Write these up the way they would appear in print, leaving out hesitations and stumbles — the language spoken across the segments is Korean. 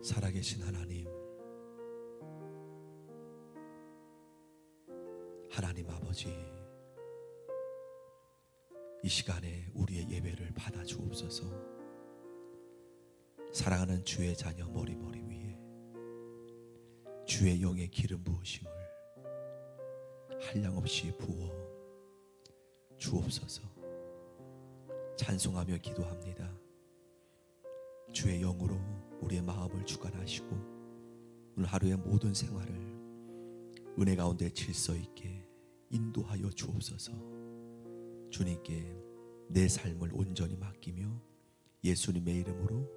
살아계신 하나님, 하나님 아버지, 이 시간에 우리의 예배를 받아 주옵소서. 사랑하는 주의 자녀 머리 위에 주의 영의 기름 부으심을 한량없이 부어 주옵소서. 찬송하며 기도합니다. 주의 영으로 우리의 마음을 주관하시고 오늘 하루의 모든 생활을 은혜 가운데 질서 있게 인도하여 주옵소서. 주님께 내 삶을 온전히 맡기며 예수님의 이름으로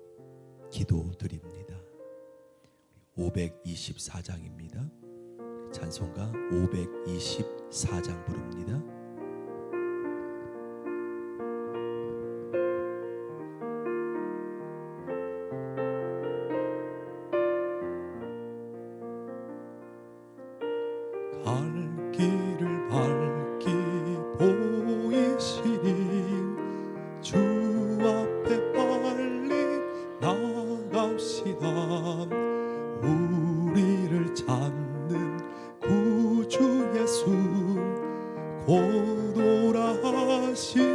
기도드립니다. 524장입니다. 찬송가 524장 부릅니다. 갈 길을 밝히 보이시니 주 앞에 빨리 나갑시다. 우리를 찾는 구주 예수 곧 오라 하시네.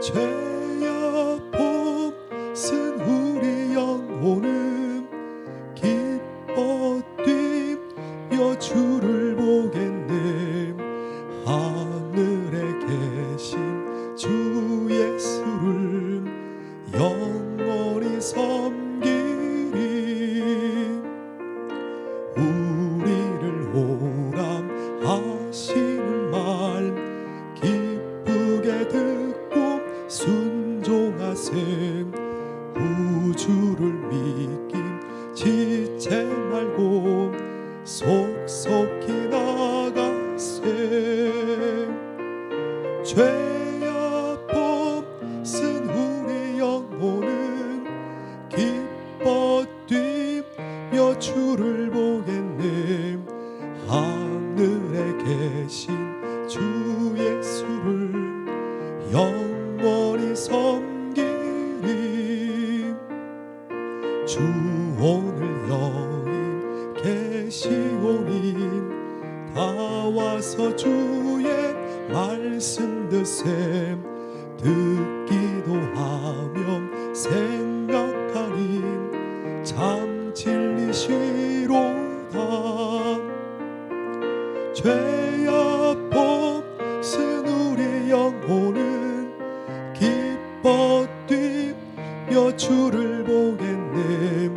죄악 벗은 우리 영혼은 기뻐 뛰어 주를 보겠네. 하늘에 계신 주 예수를 영원히 섬기리. 우리를 오람 하시는 말 기쁘게 듣고 순종하세. 구주를 믿김 지체 말고 속속히 나가세. 죄악 벗은 우리 영혼은 기뻐 뛰며 주를 보겠네. 하늘에 계신 주 예수를 영원히 섬기리. 주 오늘 여기 계시오니 다 와서 주의 말씀 듣세. 듣기도 하며 생각하니 참 진리시로다. 죄악 벗은 우리 영혼은 기뻐 뛰며 주를 보겠네.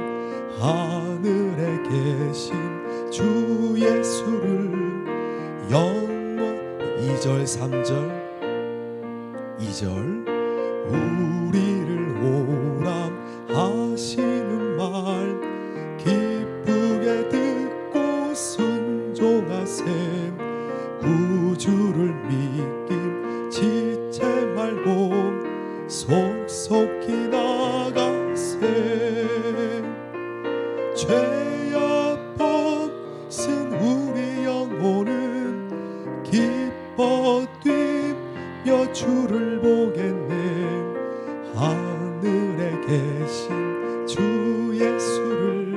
하늘에 계신 주 예수를 영원 2절 3절 2절 우리를 오람 하시는 말 기쁘게 듣고 순종하세. 구주를 믿김 지체 말고 속속히 나가세. 죄악 벗은 우리 영혼은 기뻐 뛰며 주를 보겠네. 하늘에 계신 주 예수를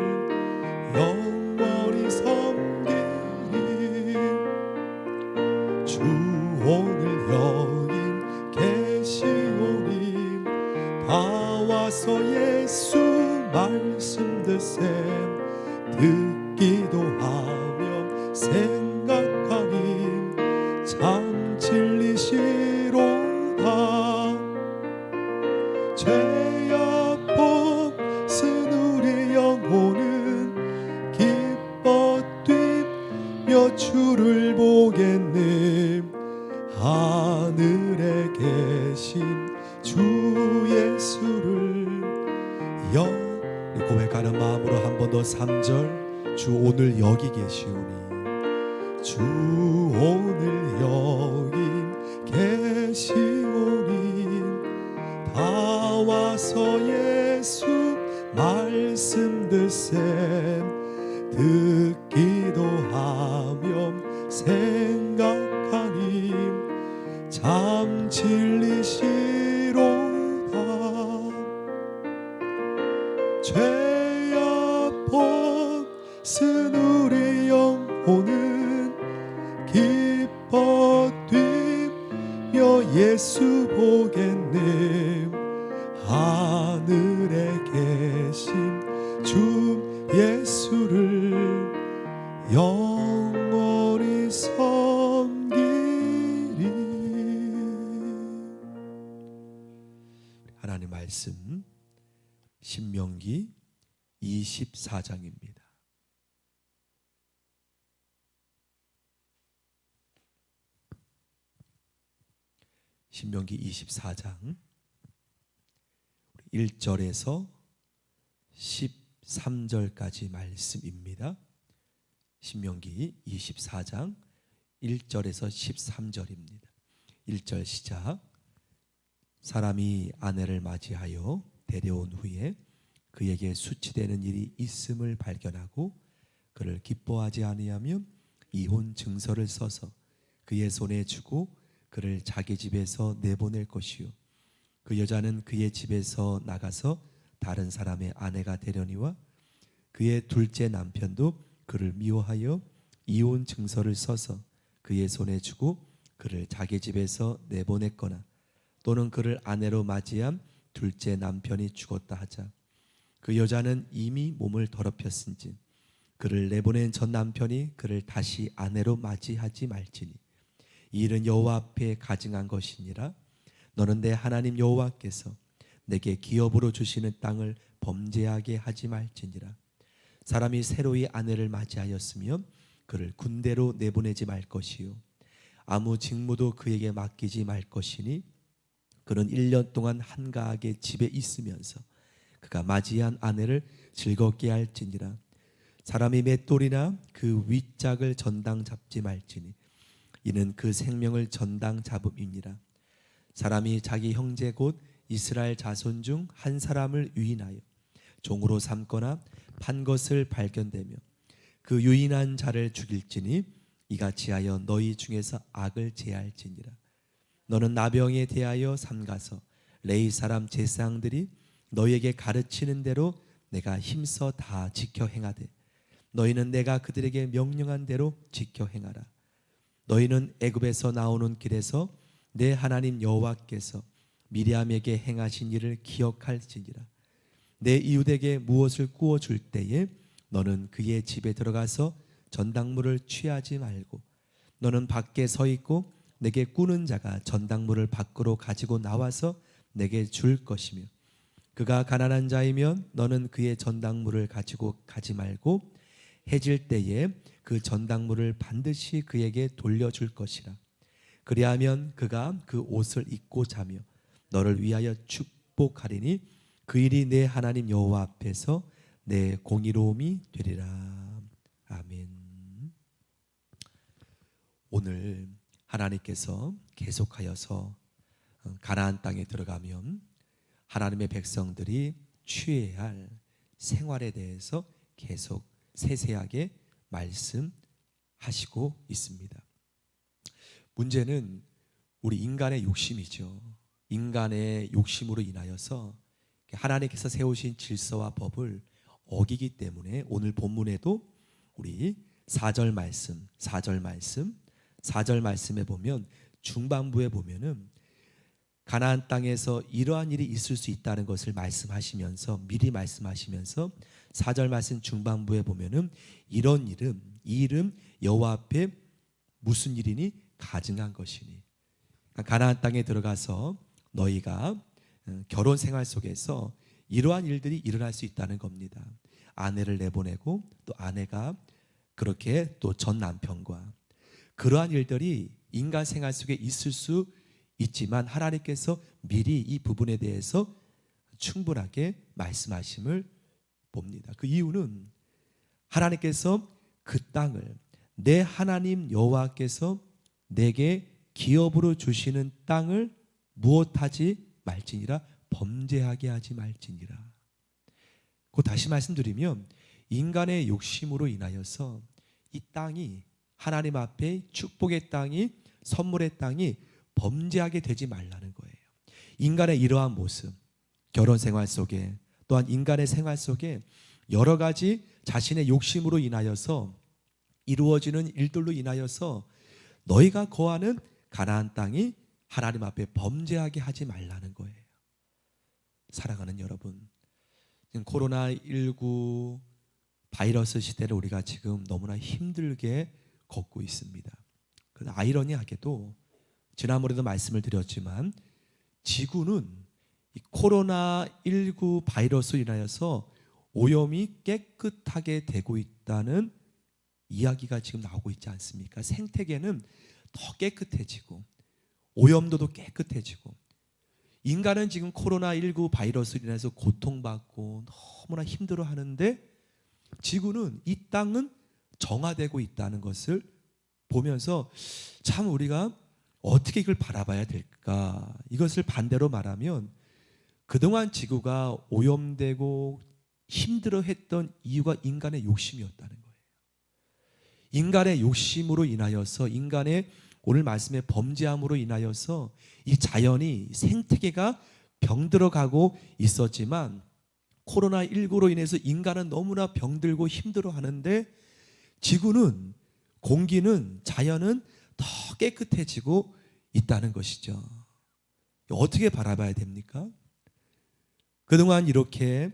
영원히 섬기리. 주 오늘 여긴 계시오니 다 와서 예수 말씀 듣세. 듣기도 하며 생각하니 참 진리시로다. 죄악 벗은 우리 영혼은 기뻐 뛰며 주를 보겠네. 하늘에 계신 주 예수를 고백하는 마음으로 한 번 더 3절 주 오늘 여기 계시오니 주 오늘 여기 계시오니 다 와서 예수 말씀 듣세. 듣기도 하며 생각하니 참 진리시로다. 죄악 벗은 우리 영혼은 기뻐 뛰며 예수 보겠네. 하늘에 계신 주 예수를 영원히 섬기리. 하나님 말씀 신명기 24장입니다. 신명기 24장 1절에서 13절까지 말씀입니다. 신명기 24장 1절에서 13절입니다. 1절 시작. 사람이 아내를 맞이하여 데려온 후에 그에게 수치되는 일이 있음을 발견하고 그를 기뻐하지 아니하면 이혼 증서를 써서 그의 손에 주고 그를 자기 집에서 내보낼 것이요, 그 여자는 그의 집에서 나가서 다른 사람의 아내가 되려니와 그의 둘째 남편도 그를 미워하여 이혼 증서를 써서 그의 손에 주고 그를 자기 집에서 내보냈거나 또는 그를 아내로 맞이한 둘째 남편이 죽었다 하자 그 여자는 이미 몸을 더럽혔은지 그를 내보낸 전 남편이 그를 다시 아내로 맞이하지 말지니 이 일은 여호와 앞에 가증한 것이니라. 너는 내 하나님 여호와께서 내게 기업으로 주시는 땅을 범죄하게 하지 말지니라. 사람이 새로이 아내를 맞이하였으면 그를 군대로 내보내지 말 것이요, 아무 직무도 그에게 맡기지 말 것이니 그는 1년 동안 한가하게 집에 있으면서 그가 맞이한 아내를 즐겁게 할지니라. 사람이 맷돌이나 그 윗짝을 전당 잡지 말지니 이는 그 생명을 전당 잡음이니라. 사람이 자기 형제 곧 이스라엘 자손 중 한 사람을 유인하여 종으로 삼거나 판 것을 발견되며 그 유인한 자를 죽일지니 이같이 하여 너희 중에서 악을 제할지니라. 너는 나병에 대하여 삼가서 레위 사람 제사장들이 너희에게 가르치는 대로 내가 힘써 다 지켜 행하되 너희는 내가 그들에게 명령한 대로 지켜 행하라. 너희는 애굽에서 나오는 길에서 내 하나님 여호와께서 미리암에게 행하신 일을 기억할지니라. 내 이웃에게 무엇을 구워 줄 때에 너는 그의 집에 들어가서 전당물을 취하지 말고 너는 밖에 서 있고 내게 꾸는 자가 전당물을 밖으로 가지고 나와서 내게 줄 것이며 그가 가난한 자이면 너는 그의 전당물을 가지고 가지 말고 해질 때에 그 전당물을 반드시 그에게 돌려줄 것이라. 그리하면 그가 그 옷을 입고 자며 너를 위하여 축복하리니 그 일이 내 하나님 여호와 앞에서 내 공의로움이 되리라. 아멘. 오늘 하나님께서 계속하여서 가나안 땅에 들어가면 하나님의 백성들이 취해야 할 생활에 대해서 계속 세세하게 말씀하시고 있습니다. 문제는 우리 인간의 욕심이죠. 인간의 욕심으로 인하여서 하나님께서 세우신 질서와 법을 어기기 때문에 오늘 본문에도 우리 4절 말씀에 보면 중반부에 보면은 가나안 땅에서 이러한 일이 있을 수 있다는 것을 말씀하시면서 미리 말씀하시면서 4절 말씀 중반부에 보면은 이런 일은 이 일은 여호와 앞에 무슨 일이니 가증한 것이니 가나안 땅에 들어가서 너희가 결혼 생활 속에서 이러한 일들이 일어날 수 있다는 겁니다. 아내를 내보내고 또 아내가 그렇게 또 전 남편과 그러한 일들이 인간 생활 속에 있을 수 있지만 하나님께서 미리 이 부분에 대해서 충분하게 말씀하심을 봅니다. 그 이유는 하나님께서 그 땅을 내 하나님 여호와께서 내게 기업으로 주시는 땅을 무엇하지 말지니라, 범죄하게 하지 말지니라. 그 다시 말씀드리면 인간의 욕심으로 인하여서 이 땅이 하나님 앞에 축복의 땅이 선물의 땅이 범죄하게 되지 말라는 거예요. 인간의 이러한 모습, 결혼 생활 속에 또한 인간의 생활 속에 여러 가지 자신의 욕심으로 인하여서 이루어지는 일들로 인하여서 너희가 거하는 가나안 땅이 하나님 앞에 범죄하게 하지 말라는 거예요. 사랑하는 여러분, 지금 코로나19 바이러스 시대를 우리가 지금 너무나 힘들게 걷고 있습니다. 그 아이러니하게도 지난번에도 말씀을 드렸지만 지구는 이 코로나19 바이러스로 인하여서 오염이 깨끗하게 되고 있다는 이야기가 지금 나오고 있지 않습니까? 생태계는 더 깨끗해지고 오염도도 깨끗해지고 인간은 지금 코로나19 바이러스로 인해서 고통받고 너무나 힘들어하는데 지구는 이 땅은 정화되고 있다는 것을 보면서 참 우리가 어떻게 이걸 바라봐야 될까? 이것을 반대로 말하면 그동안 지구가 오염되고 힘들어했던 이유가 인간의 욕심이었다는 거예요. 인간의 욕심으로 인하여서 인간의 오늘 말씀의 범죄함으로 인하여서 이 자연이 생태계가 병들어가고 있었지만 코로나19로 인해서 인간은 너무나 병들고 힘들어하는데 지구는 공기는 자연은 더 깨끗해지고 있다는 것이죠. 어떻게 바라봐야 됩니까? 그동안 이렇게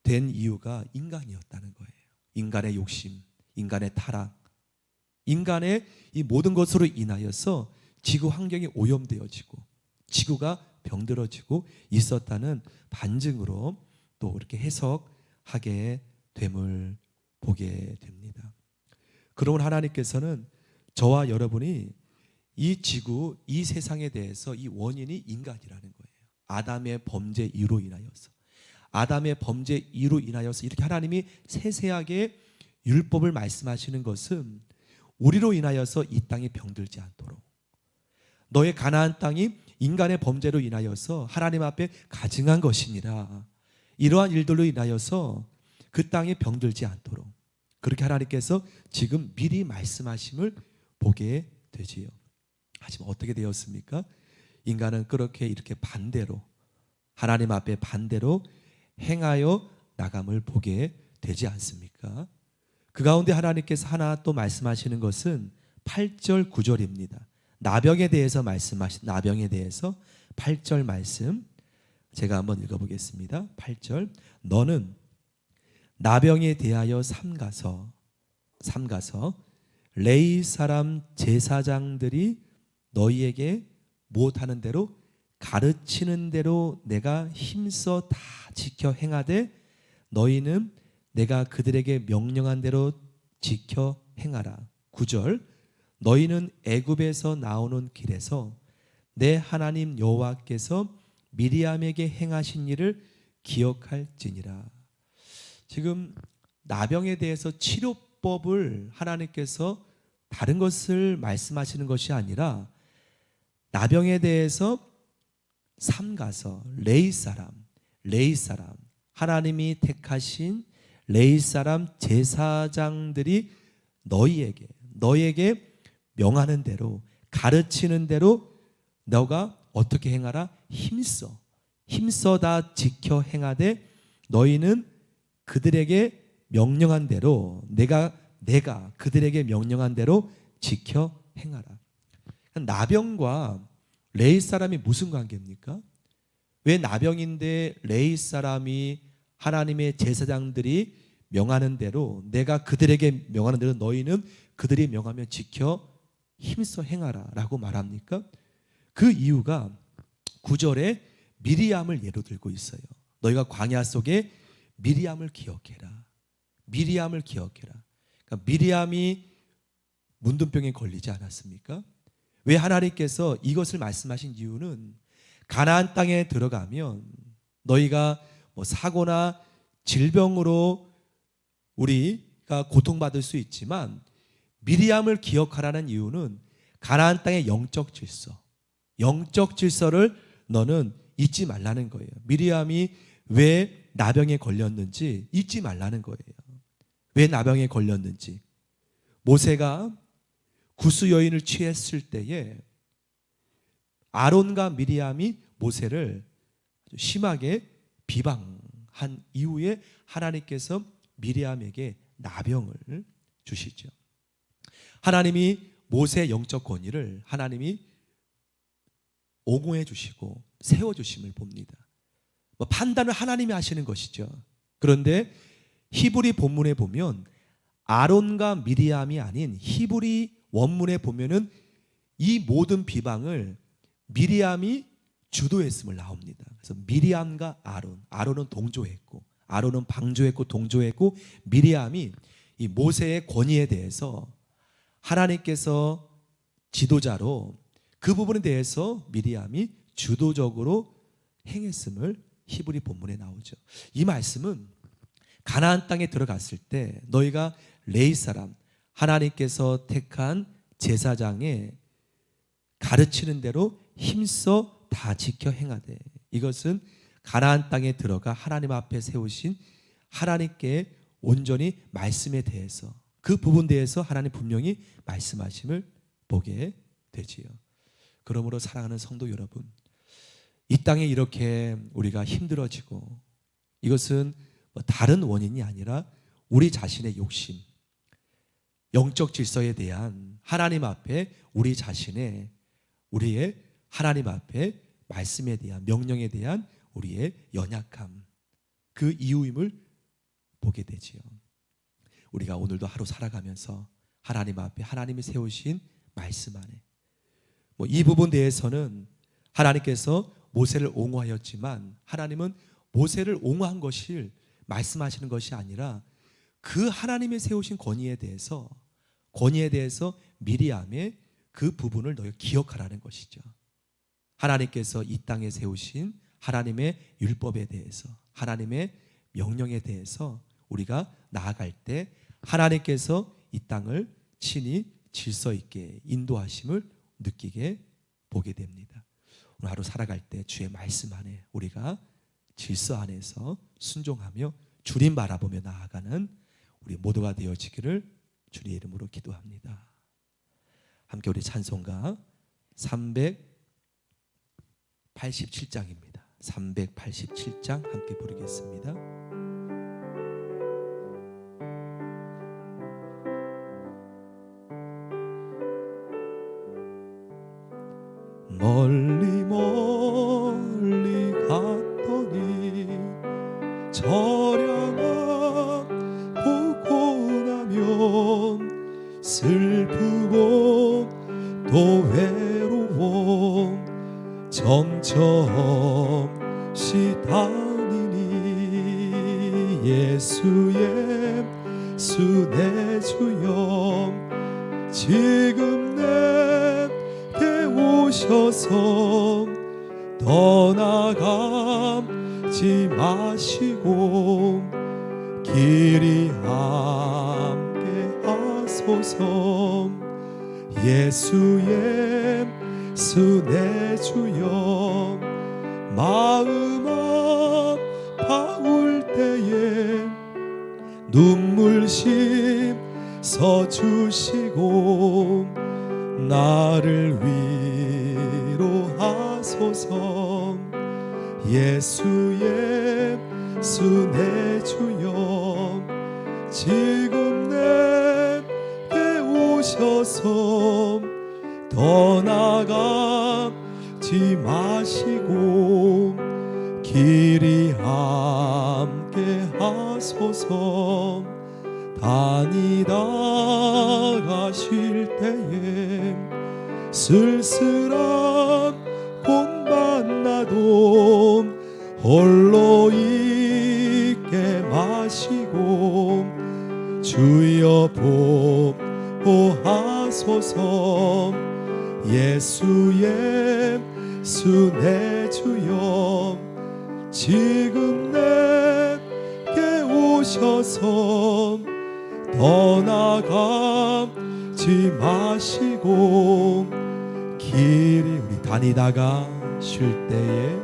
된 이유가 인간이었다는 거예요. 인간의 욕심, 인간의 타락, 인간의 이 모든 것으로 인하여서 지구 환경이 오염되어지고 지구가 병들어지고 있었다는 반증으로 또 이렇게 해석하게 됨을 보게 됩니다. 그러면 하나님께서는 저와 여러분이 이 지구, 이 세상에 대해서 이 원인이 인간이라는 거예요. 아담의 범죄 이유로 인하여서 아담의 범죄 이유로 인하여서 이렇게 하나님이 세세하게 율법을 말씀하시는 것은 우리로 인하여서 이 땅이 병들지 않도록 너의 가나안 땅이 인간의 범죄로 인하여서 하나님 앞에 가증한 것이니라 이러한 일들로 인하여서 그 땅이 병들지 않도록 그렇게 하나님께서 지금 미리 말씀하심을 보게 되지요. 하지만 어떻게 되었습니까? 인간은 그렇게 이렇게 반대로 하나님 앞에 반대로 행하여 나감을 보게 되지 않습니까? 그 가운데 하나님께서 하나 또 말씀하시는 것은 8절 9절입니다. 나병에 대해서 말씀하신 나병에 대해서 8절 말씀 제가 한번 읽어보겠습니다. 8절 너는 나병에 대하여 삼가서 레위 사람 제사장들이 너희에게 무엇하는 대로 가르치는 대로 내가 힘써 다 지켜 행하되 너희는 내가 그들에게 명령한 대로 지켜 행하라. 9절 너희는 애굽에서 나오는 길에서 내 하나님 여호와께서 미리암에게 행하신 일을 기억할지니라. 지금 나병에 대해서 치료법을 하나님께서 다른 것을 말씀하시는 것이 아니라 나병에 대해서 삼가서 레위 사람 하나님이 택하신 레위 사람 제사장들이 너희에게 명하는 대로 가르치는 대로 너가 어떻게 행하라? 힘써 다 지켜 행하되 너희는 그들에게 명령한 대로 내가 그들에게 명령한 대로 지켜 행하라. 나병과 레위 사람이 무슨 관계입니까? 왜 나병인데 레위 사람이 하나님의 제사장들이 명하는 대로 내가 그들에게 명하는 대로 너희는 그들이 명하면 지켜 힘써 행하라 라고 말합니까? 그 이유가 9절에 미리암을 예로 들고 있어요. 너희가 광야 속에 미리암을 기억해라. 그러니까 미리암이 문둥병에 걸리지 않았습니까? 왜 하나님께서 이것을 말씀하신 이유는 가나안 땅에 들어가면 너희가 사고나 질병으로 우리가 고통받을 수 있지만 미리암을 기억하라는 이유는 가나안 땅의 영적 질서를 너는 잊지 말라는 거예요. 미리암이 왜 나병에 걸렸는지 잊지 말라는 거예요. 왜 나병에 걸렸는지. 모세가 구스 여인을 취했을 때에 아론과 미리암이 모세를 심하게 비방한 한 이후에 하나님께서 미리암에게 나병을 주시죠. 하나님이 모세의 영적 권위를 하나님이 옹호해 주시고 세워 주심을 봅니다. 판단을 하나님이 하시는 것이죠. 그런데 히브리 본문에 보면 아론과 미리암이 아닌 히브리 원문에 보면은 이 모든 비방을 미리암이 주도했음을 나옵니다. 그래서 미리암과 아론은 동조했고, 아론은 방조했고 동조했고, 미리암이 이 모세의 권위에 대해서 하나님께서 지도자로 그 부분에 대해서 미리암이 주도적으로 행했음을 히브리 본문에 나오죠. 이 말씀은 가나안 땅에 들어갔을 때 너희가 레위 사람, 하나님께서 택한 제사장의 가르치는 대로 힘써 다 지켜 행하되, 이것은 가나안 땅에 들어가 하나님 앞에 세우신 하나님께 온전히 말씀에 대해서, 그 부분에 대해서 하나님 분명히 말씀하심을 보게 되지요. 그러므로 사랑하는 성도 여러분, 이 땅에 이렇게 우리가 힘들어지고, 이것은 다른 원인이 아니라 우리 자신의 욕심, 영적 질서에 대한 하나님 앞에 우리 자신의, 우리의 하나님 앞에 말씀에 대한, 명령에 대한 우리의 연약함, 그 이유임을 보게 되지요. 우리가 오늘도 하루 살아가면서 하나님 앞에 하나님이 세우신 말씀 안에, 이 부분에 대해서는 하나님께서 모세를 옹호하였지만, 하나님은 모세를 옹호한 것을 말씀하시는 것이 아니라 그 하나님의 세우신 권위에 대해서 미리암의 그 부분을 너희가 기억하라는 것이죠. 하나님께서 이 땅에 세우신 하나님의 율법에 대해서, 하나님의 명령에 대해서 우리가 나아갈 때 하나님께서 이 땅을 친히 질서 있게 인도하심을 느끼게 보게 됩니다. 오늘 하루 살아갈 때 주의 말씀 안에 우리가 질서 안에서 순종하며 주님 바라보며 나아가는 우리 모두가 되어지기를 주님의 이름으로 기도합니다. 함께 우리 찬송가 387장입니다. 387장 함께 부르겠습니다. 멀리 멀리 갔더니 저량아 보고 나면 슬프고 또 외로워 정처없이 다니니 예수의 수내 주여 지금 내게 오셔서 떠나가지 마시고 길이 함께 하소서 예수의 수내 주여 마음 아파올 때에 눈물 씻어주시고 나를 위로하소서 예수의 수내 주여 지금 내게 오셔서 떠나가지 마시고 길이 함께 하소서 다니다 가실 때에 쓸쓸하고 만나도 홀로 있게 마시고 주여 보호하소서 예수의 수내 주여 지금 내게 오셔서 떠나가지 마시고 길이 우리 다니다가 쉴 때에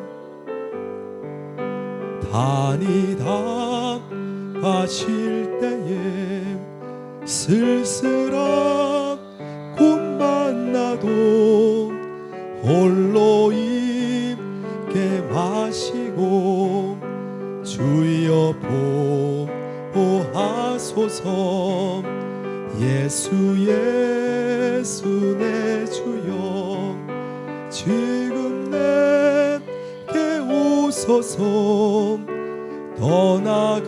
다니다가 쉴 때에 쓸쓸하고 만나도 홀로 있게 마시고 주여 보호하소서. 예수 예수 내 주여 지금 내게 오소서. 떠나가지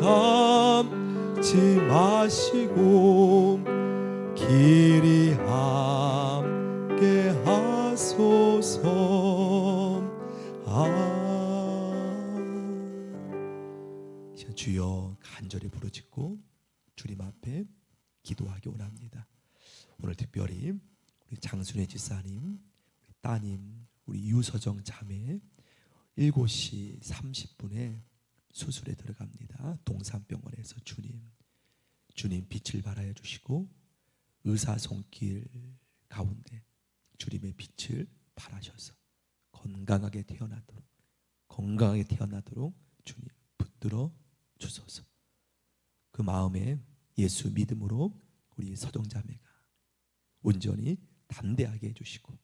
마시고 길이 함께 하소서. 주여 간절히 부르짖고 주님 앞에 기도하기 원합니다. 오늘 특별히 우리 장순혜 지사님, 우리 따님, 우리 유서정 자매 7시 30분에 수술에 들어갑니다. 동산병원에서 주님 빛을 발하여 주시고 의사 손길 가운데 주님의 빛을 발하셔서 건강하게 태어나도록 주님 붙들어 주소서. 그 마음에 예수 믿음으로 우리 서정자매가 온전히 담대하게 해주시고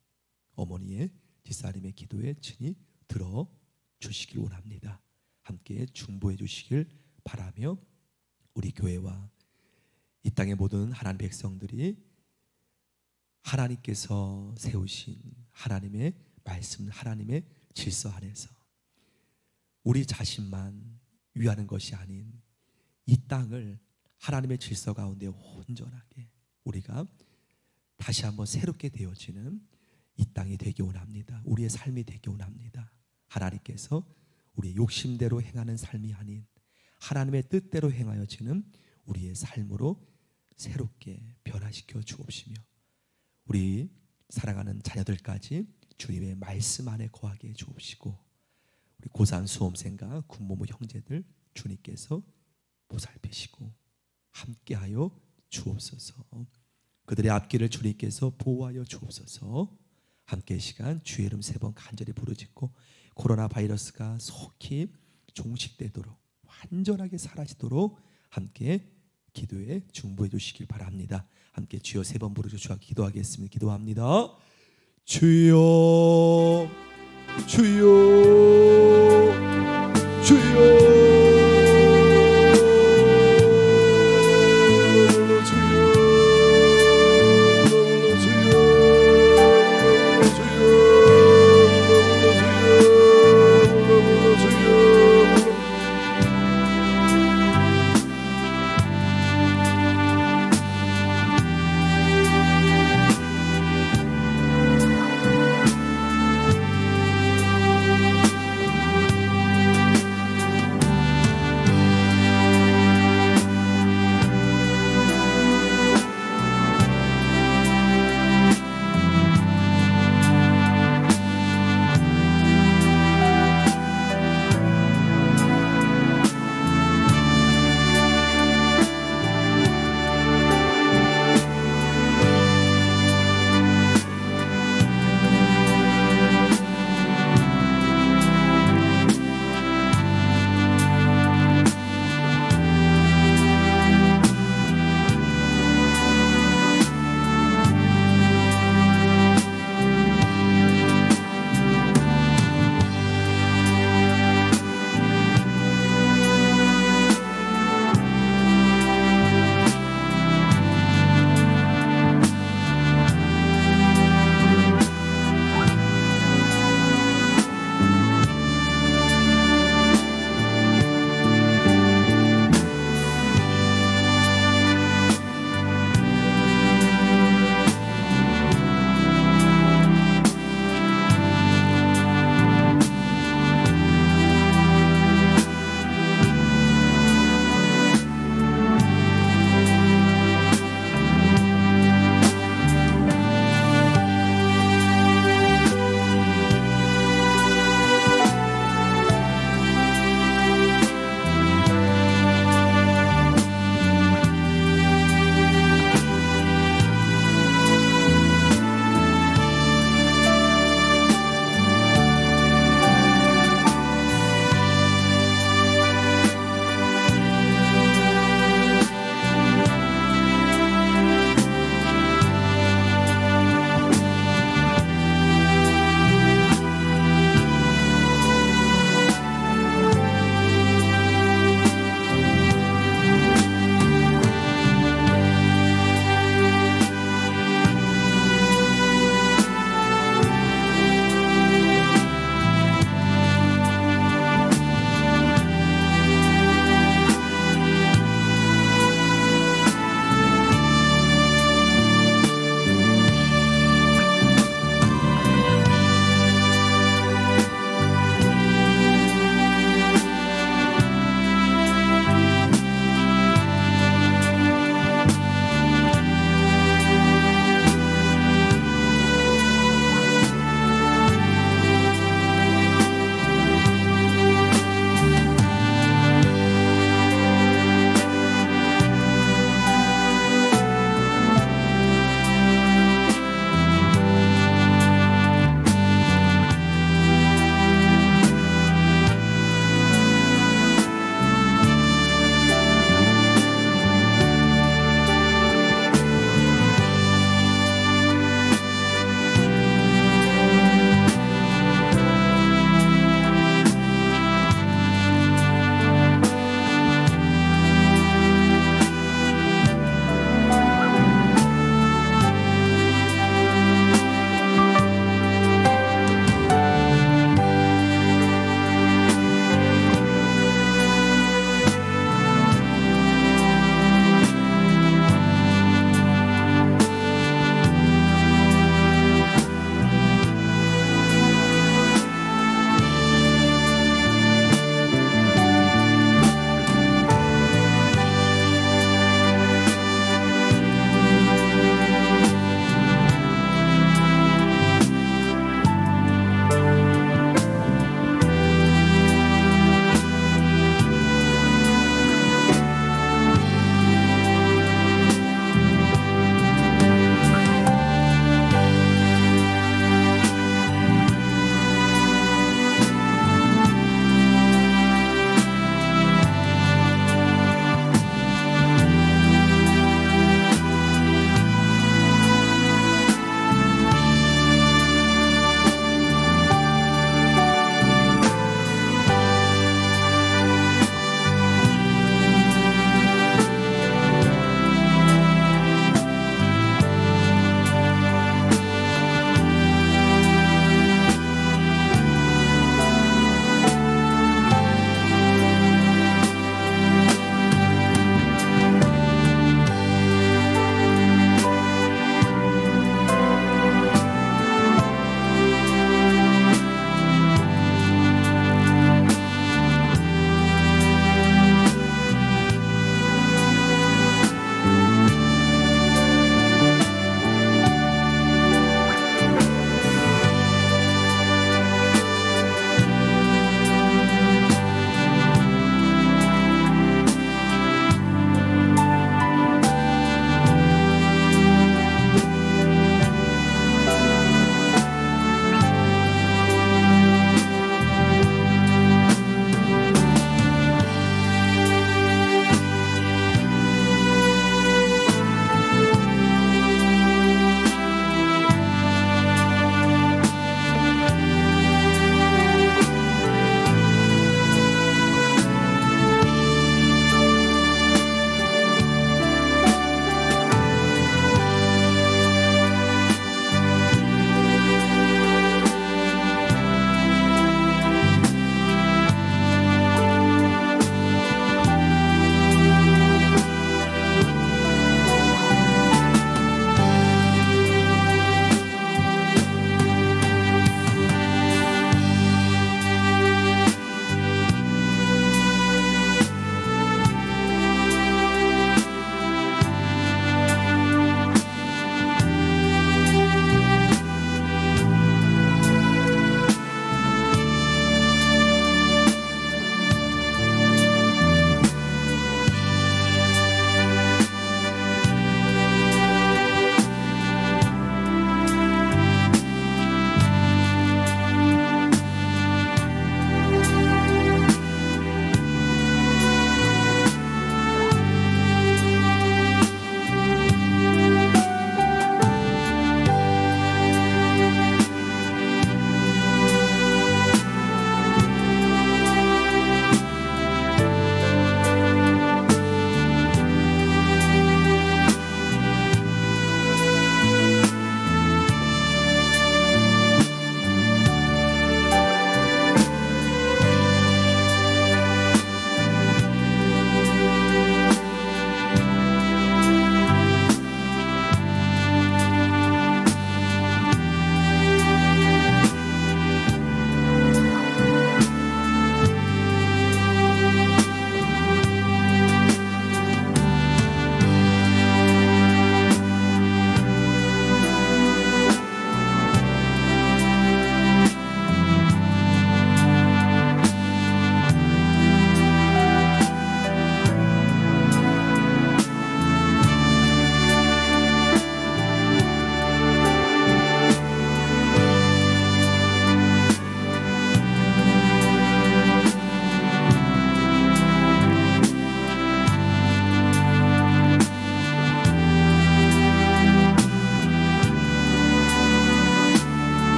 어머니의 집사님의 기도에 친히 들어 주시길 원합니다. 함께 중보해 주시길 바라며 우리 교회와 이 땅의 모든 하나님 백성들이 하나님께서 세우신 하나님의 말씀, 하나님의 질서 안에서 우리 자신만 위하는 것이 아닌 이 땅을 하나님의 질서 가운데 온전하게 우리가 다시 한번 새롭게 되어지는 이 땅이 되기 원합니다. 우리의 삶이 되기 원합니다. 하나님께서 우리의 욕심대로 행하는 삶이 아닌 하나님의 뜻대로 행하여지는 우리의 삶으로 새롭게 변화시켜 주옵시며 우리 사랑하는 자녀들까지 주님의 말씀 안에 거하게 해 주옵시고 우리 고산 수험생과 군모모 형제들 주님께서 보살피시고 함께하여 주옵소서. 그들의 앞길을 주님께서 보호하여 주옵소서. 함께 이 시간 주의 이름 3번 간절히 부르짖고 코로나 바이러스가 속히 종식되도록 완전하게 사라지도록 함께 기도에 중보해 주시길 바랍니다. 함께 주여 3번 부르짖어 기도하겠습니다. 기도합니다. 주여 주여 주여